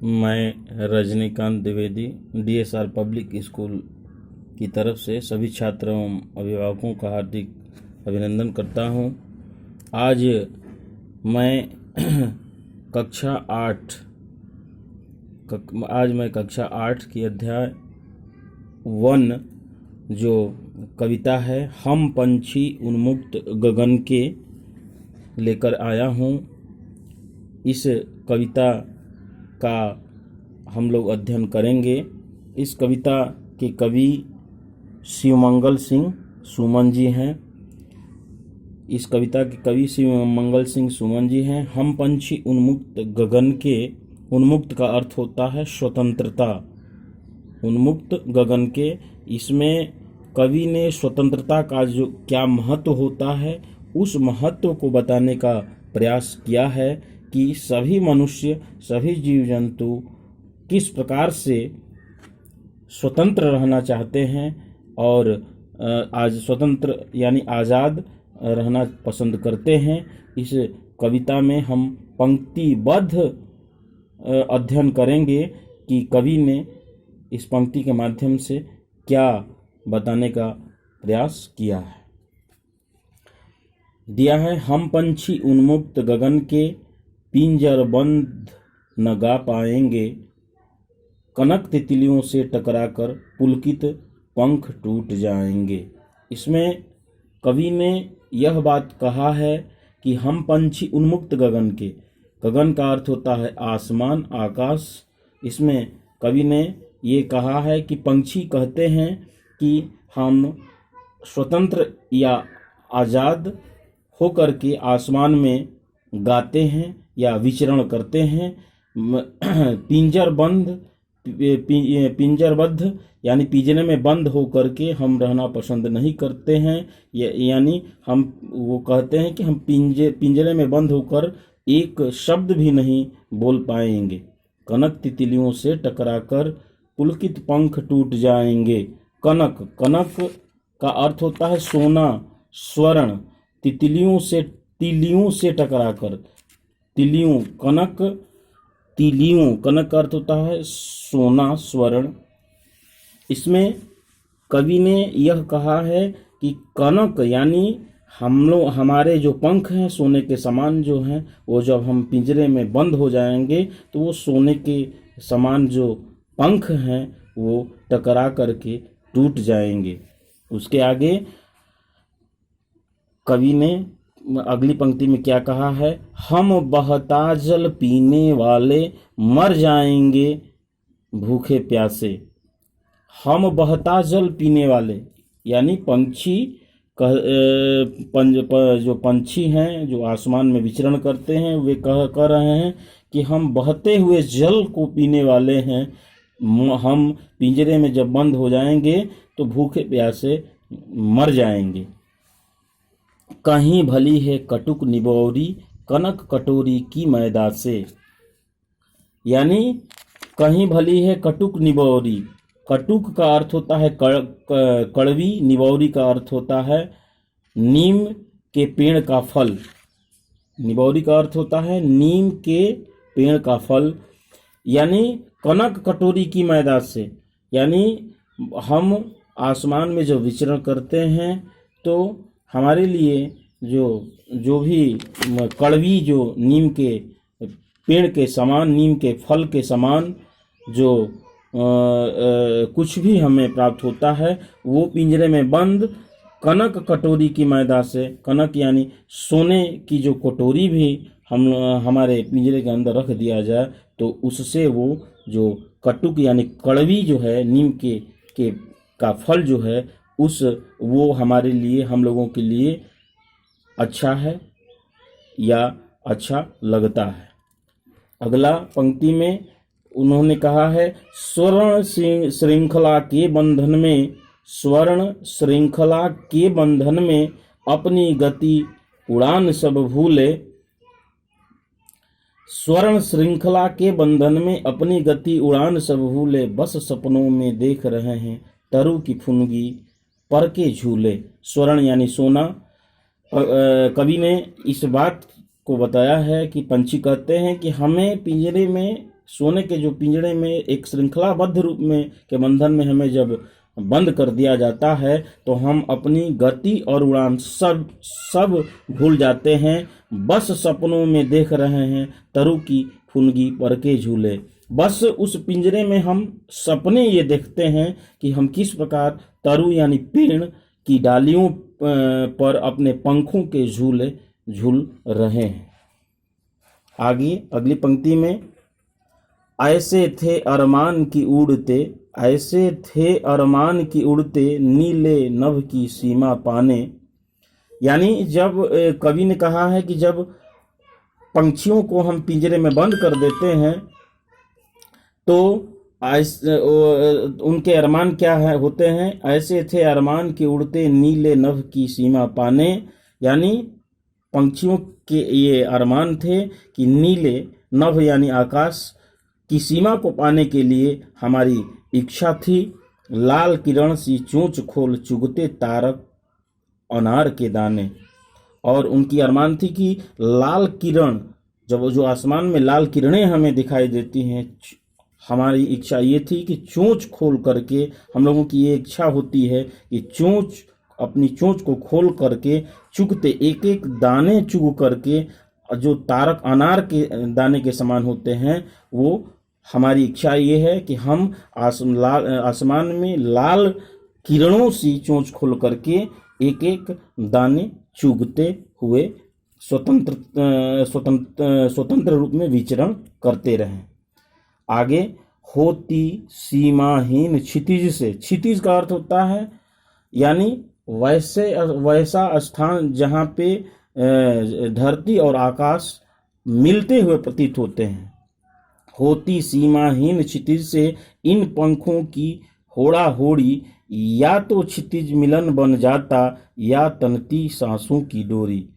मैं Rajinikanth Dwivedi DSR public school की तरफ से सभी छात्रों एवं अभिभावकों का हार्दिक अभिनंदन करता हूं। आज मैं कक्षा 8 की अध्याय 1 जो कविता है हम पंछी उन्मुक्त गगन के लेकर आया हूं। इस कविता का हम लोग अध्ययन करेंगे। इस कविता के कवि शिवमंगल सिंह सुमन जी हैं। इस कविता के कवि शिवमंगल सिंह सुमन जी हैं। हम पंछी उन्मुक्त गगन के, उन्मुक्त का अर्थ होता है स्वतंत्रता। उन्मुक्त गगन के, इसमें कवि ने स्वतंत्रता का जो क्या महत्व होता है उस महत्व को बताने का प्रयास किया है कि सभी मनुष्य, सभी जीव जंतु किस प्रकार से स्वतंत्र रहना चाहते हैं और आज स्वतंत्र यानी आज़ाद रहना पसंद करते हैं। इस कविता में हम पंक्तिबद्ध अध्ययन करेंगे कि कवि ने इस पंक्ति के माध्यम से क्या बताने का प्रयास किया है। दिया है, हम पंछी उन्मुक्त गगन के, पिंजर बंद न गा पाएंगे, कनक तितलियों से टकराकर पुलकित पंख टूट जाएंगे। इसमें कवि ने यह बात कहा है कि हम पंछी उन्मुक्त गगन के, गगन का अर्थ होता है आसमान, आकाश। इसमें कवि ने ये कहा है कि पंछी कहते हैं कि हम स्वतंत्र या आज़ाद होकर के आसमान में गाते हैं या विचरण करते हैं। पिंजरबद्ध यानी पिंजरे में बंद होकर के हम रहना पसंद नहीं करते हैं। यानी हम वो कहते हैं कि हम पिंजरे में बंद होकर एक शब्द भी नहीं बोल पाएंगे। कनक तितलियों से टकराकर पुलकित पंख टूट जाएंगे। कनक, कनक का अर्थ होता है सोना, स्वर्ण। तितलियों से टकराकर, तिलियों, कनक, तिलियों, कनक का अर्थ होता है सोना, स्वर्ण। इसमें कवि ने यह कहा है कि कनक यानी हम लोग, हमारे जो पंख हैं सोने के समान जो हैं, वो जब हम पिंजरे में बंद हो जाएंगे तो वो सोने के समान जो पंख हैं वो टकरा करके टूट जाएंगे। उसके आगे कवि ने अगली पंक्ति में क्या कहा है, हम बहता जल पीने वाले मर जाएंगे भूखे प्यासे। हम बहता जल पीने वाले यानी पंछी जो पंछी हैं जो आसमान में विचरण करते हैं वे कह रहे हैं कि हम बहते हुए जल को पीने वाले हैं। हम पिंजरे में जब बंद हो जाएंगे तो भूखे प्यासे मर जाएंगे। कहीं भली है कटुक निबौरी, कनक कटोरी की मैदा से। यानी कहीं भली है कटुक निबौरी। कटुक का अर्थ होता है कड़वी, निबौरी का अर्थ होता है नीम के पेड़ का फल। निबौरी का अर्थ होता है नीम के पेड़ का फल। यानी कनक कटोरी की मैदा से, यानी हम आसमान में जब विचरण करते हैं तो हमारे लिए जो भी कड़वी, जो नीम के पेड़ के समान, नीम के फल के समान जो कुछ भी हमें प्राप्त होता है वो पिंजरे में बंद कनक कटोरी की मैदा से। कनक यानी सोने की जो कटोरी भी हमारे पिंजरे के अंदर रख दिया जाए तो उससे वो जो कटुक यानी कड़वी जो है नीम के का फल जो है वो हमारे लिए, हम लोगों के लिए अच्छा है या अच्छा लगता है। अगला पंक्ति में उन्होंने कहा है, स्वर्ण श्रृंखला के बंधन में, स्वर्ण श्रृंखला के बंधन में अपनी गति उड़ान सब भूले। स्वर्ण श्रृंखला के बंधन में अपनी गति उड़ान सब भूले, बस सपनों में देख रहे हैं तरु की फुनगी पर के झूले। स्वर्ण यानी सोना। कवि ने इस बात को बताया है कि पंछी कहते हैं कि हमें पिंजरे में सोने के जो पिंजड़े में एक श्रृंखलाबद्ध रूप में के बंधन में हमें जब बंद कर दिया जाता है तो हम अपनी गति और उड़ान सब भूल जाते हैं। बस सपनों में देख रहे हैं तरु की फुनगी पर के झूले। बस उस पिंजरे में हम सपने ये देखते हैं कि हम किस प्रकार तरु यानी पेड़ की डालियों पर अपने पंखों के झूले झूल रहे हैं। आगे अगली पंक्ति में, ऐसे थे अरमान की उड़ते, ऐसे थे अरमान की उड़ते, नीले नभ की सीमा पाने। यानी जब कवि ने कहा है कि जब पंछियों को हम पिंजरे में बंद कर देते हैं तो उनके अरमान क्या है होते हैं। ऐसे थे अरमान के उड़ते, नीले नभ की सीमा पाने। यानी पंछियों के ये अरमान थे कि नीले नभ यानी आकाश की सीमा को पाने के लिए हमारी इच्छा थी। लाल किरण सी चोंच खोल चुगते तारक अनार के दाने। और उनकी अरमान थी कि लाल किरण, जब जो आसमान में लाल किरणें हमें दिखाई देती हैं, हमारी इच्छा ये थी कि चोंच खोल करके, हम लोगों की ये इच्छा होती है कि अपनी चोंच को खोल करके चुगते, एक एक दाने चुग करके जो तारक अनार के दाने के समान होते हैं, वो हमारी इच्छा ये है कि हम आसमान में लाल किरणों सी चोंच खोल करके एक एक दाने चुगते हुए स्वतंत्र रूप में विचरण करते रहें। आगे, होती सीमाहीन क्षितिज से। क्षितिज का अर्थ होता है यानी वैसा स्थान जहाँ पे धरती और आकाश मिलते हुए प्रतीत होते हैं। होती सीमाहीन क्षितिज से इन पंखों की होड़ा होड़ी, या तो क्षितिज मिलन बन जाता या तनती सांसों की डोरी।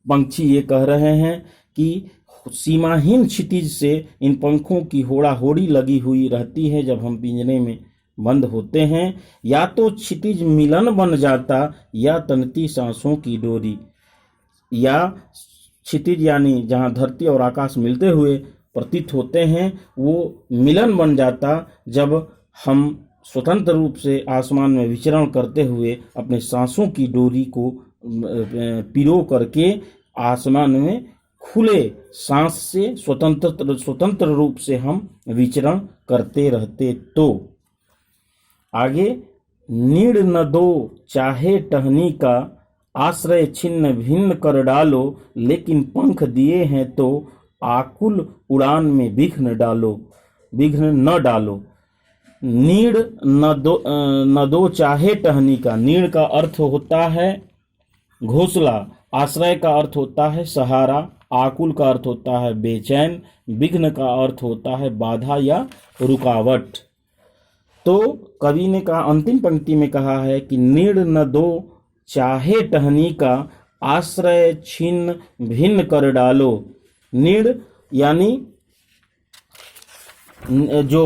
पंछी ये कह रहे हैं कि सीमाहीन क्षितिज से इन पंखों की होड़ा होड़ी लगी हुई रहती है जब हम पिंजरे में बंद होते हैं। या तो क्षितिज मिलन बन जाता या तनती सांसों की डोरी। या क्षितिज यानी जहाँ धरती और आकाश मिलते हुए प्रतीत होते हैं, वो मिलन बन जाता जब हम स्वतंत्र रूप से आसमान में विचरण करते हुए अपने सांसों की डोरी को पिरो करके आसमान में खुले सांस से स्वतंत्र रूप से हम विचरण करते रहते। तो आगे, नीड़ न दो चाहे टहनी का, आश्रय छिन्न भिन्न कर डालो, लेकिन पंख दिए हैं तो आकुल उड़ान में विघ्न न डालो। नीड़ न दो चाहे टहनी का। नीड़ का अर्थ होता है घोंसला, आश्रय का अर्थ होता है सहारा, आकुल का अर्थ होता है बेचैन, विघ्न का अर्थ होता है बाधा या रुकावट। तो कवि ने कहा, अंतिम पंक्ति में कहा है कि नीड़ न दो चाहे टहनी का, आश्रय छिन्न भिन्न कर डालो। नीड़ यानी जो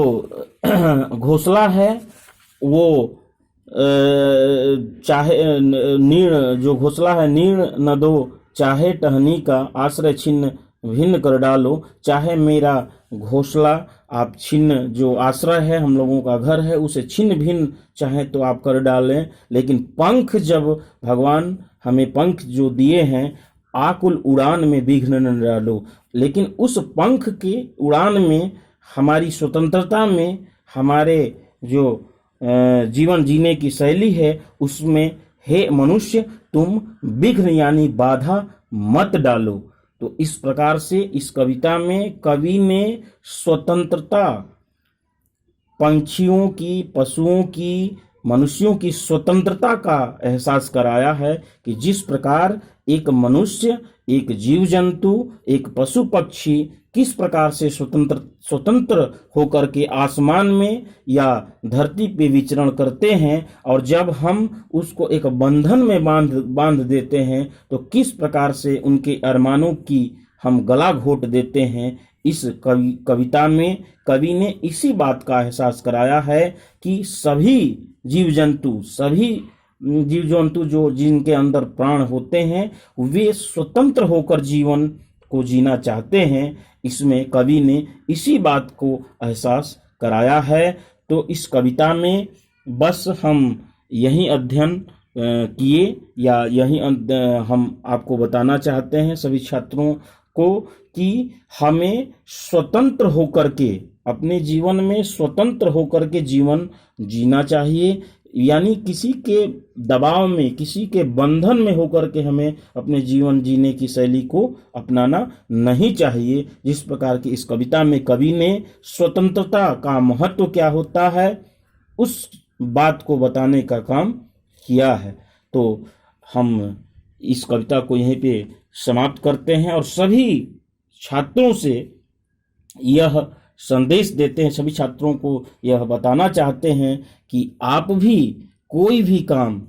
घोंसला है वो चाहे नीड़ जो घोंसला है, नीड़ न दो चाहे टहनी का, आश्रय छिन्न भिन्न कर डालो। चाहे मेरा घोंसला आप छिन्न, जो आश्रय है हम लोगों का घर है, उसे छिन्न भिन्न चाहे तो आप कर डालें, लेकिन पंख जब भगवान हमें पंख जो दिए हैं, आकुल उड़ान में विघ्न न डालो। लेकिन उस पंख के उड़ान में, हमारी स्वतंत्रता में, हमारे जो जीवन जीने की शैली है उसमें, हे मनुष्य तुम विघ्न यानी बाधा मत डालो। तो इस प्रकार से इस कविता में कवि ने स्वतंत्रता, पंछियों की, पशुओं की, मनुष्यों की स्वतंत्रता का एहसास कराया है कि जिस प्रकार एक मनुष्य, एक जीव जंतु, एक पशु पक्षी किस प्रकार से स्वतंत्र होकर के आसमान में या धरती पे विचरण करते हैं, और जब हम उसको एक बंधन में बांध देते हैं तो किस प्रकार से उनके अरमानों की हम गला घोट देते हैं। इस कविता में कवि ने इसी बात का एहसास कराया है कि सभी जीव जंतु जो जिनके अंदर प्राण होते हैं, वे स्वतंत्र होकर जीवन को जीना चाहते हैं। इसमें कवि ने इसी बात को एहसास कराया है। तो इस कविता में बस हम यही अध्ययन किए या यही हम आपको बताना चाहते हैं सभी छात्रों को कि हमें स्वतंत्र होकर के अपने जीवन में स्वतंत्र होकर के जीवन जीना चाहिए। यानी किसी के दबाव में, किसी के बंधन में होकर के हमें अपने जीवन जीने की शैली को अपनाना नहीं चाहिए। जिस प्रकार की इस कविता में कवि ने स्वतंत्रता का महत्व क्या होता है उस बात को बताने का काम किया है। तो हम इस कविता को यहीं पे समाप्त करते हैं और सभी छात्रों से यह संदेश देते हैं, सभी छात्रों को यह बताना चाहते हैं कि आप भी कोई भी काम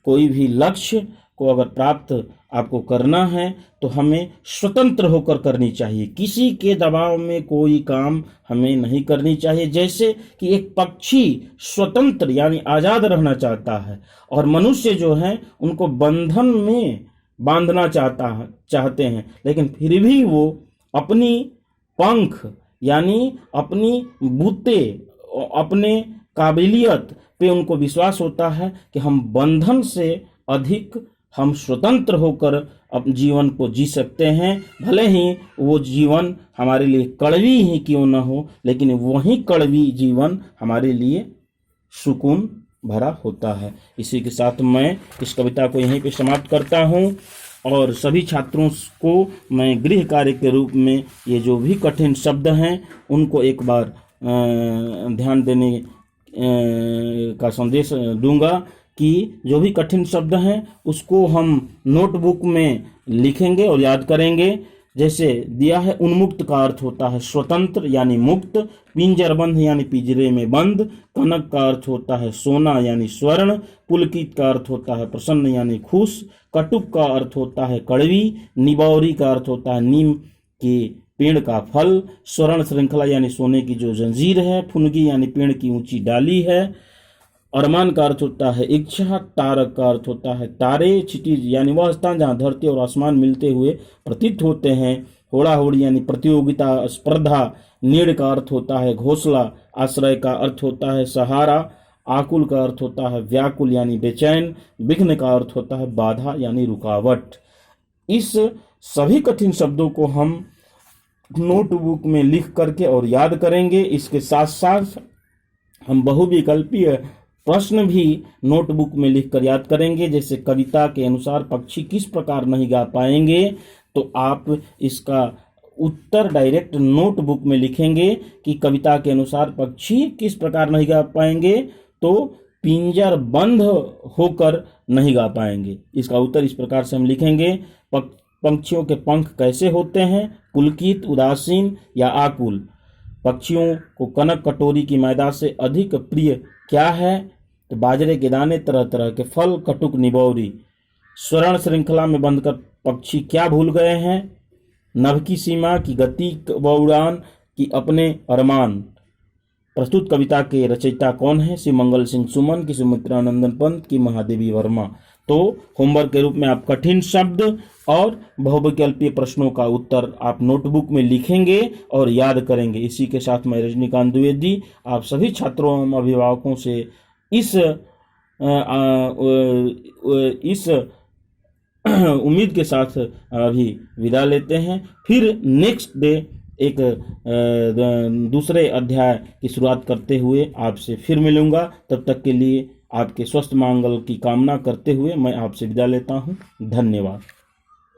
कोई भी लक्ष्य को अगर प्राप्त आपको करना है तो हमें स्वतंत्र होकर करनी चाहिए। किसी के दबाव में कोई काम हमें नहीं करनी चाहिए। जैसे कि एक पक्षी स्वतंत्र यानी आज़ाद रहना चाहता है और मनुष्य जो है उनको बंधन में बांधना चाहते हैं, लेकिन फिर भी वो अपनी पंख यानी अपनी बूते, अपने काबिलियत पे उनको विश्वास होता है कि हम बंधन से अधिक हम स्वतंत्र होकर अपने जीवन को जी सकते हैं। भले ही वो जीवन हमारे लिए कड़वी ही क्यों न हो, लेकिन वही कड़वी जीवन हमारे लिए सुकून भरा होता है। इसी के साथ मैं इस कविता को यहीं पे समाप्त करता हूँ और सभी छात्रों को मैं गृह कार्य के रूप में ये जो भी कठिन शब्द हैं उनको एक बार ध्यान देने का संदेश दूंगा कि जो भी कठिन शब्द हैं उसको हम नोटबुक में लिखेंगे और याद करेंगे। जैसे दिया है, उन्मुक्त का अर्थ होता है स्वतंत्र यानी मुक्त, पिंजरबंद यानी पिंजरे में बंद, कनक का अर्थ होता है सोना यानी स्वर्ण, पुलकित का अर्थ होता है प्रसन्न यानी खुश, कटुक का अर्थ होता है कड़वी, निबौरी का अर्थ होता है नीम के पेड़ का फल, स्वर्ण श्रृंखला यानी सोने की जो जंजीर है, फुनगी यानी पेड़ की ऊंची डाली है, अरमान का अर्थ होता है इच्छा, तारक का अर्थ होता है तारे, क्षितिज यानी वह स्थान जहाँ धरती और आसमान मिलते हुए प्रतीत होते हैं, होड़ा होड़ी यानी प्रतियोगिता स्पर्धा, नीड़ का अर्थ होता है घोंसला, आश्रय का अर्थ होता है सहारा, आकुल का अर्थ होता है व्याकुल यानी बेचैन, विघ्न का अर्थ होता है बाधा यानी रुकावट। इस सभी कठिन शब्दों को हम नोटबुक में लिख करके और याद करेंगे। इसके साथ साथ हम बहुविकल्पीय प्रश्न भी नोटबुक में लिखकर याद करेंगे। जैसे कविता के अनुसार पक्षी किस प्रकार नहीं गा पाएंगे, तो आप इसका उत्तर डायरेक्ट नोटबुक में लिखेंगे कि कविता के अनुसार पक्षी किस प्रकार नहीं गा पाएंगे, तो पिंजर बंद होकर नहीं गा पाएंगे। इसका उत्तर इस प्रकार से हम लिखेंगे, पक्षियों के पंख कैसे होते हैं, पुलकित, उदासीन या आकुल। पक्षियों को कनक कटोरी की मैदा से अधिक प्रिय क्या है, तो बाजरे के दाने, तरह तरह के फल, कटुक, निबौरी। स्वर्ण श्रृंखला में बंधकर पक्षी क्या भूल गए हैं, नभ की सीमा की गति व उड़ान की अपने अरमान। प्रस्तुत कविता के रचयिता कौन है, श्री मंगल सिंह सुमन की, सुमित्रा नंदन पंत की, महादेवी वर्मा। तो होमवर्क के रूप में आप कठिन शब्द और बहुविकल्पीय प्रश्नों का उत्तर आप नोटबुक में लिखेंगे और याद करेंगे। इसी के साथ मैं रजनीकांत द्विवेदी आप सभी छात्रों एवं अभिभावकों से इस उम्मीद के साथ अभी विदा लेते हैं। फिर नेक्स्ट डे एक दूसरे अध्याय की शुरुआत करते हुए आपसे फिर मिलूंगा। तब तक के लिए आपके स्वस्थ मंगल की कामना करते हुए मैं आपसे विदा लेता हूं। धन्यवाद।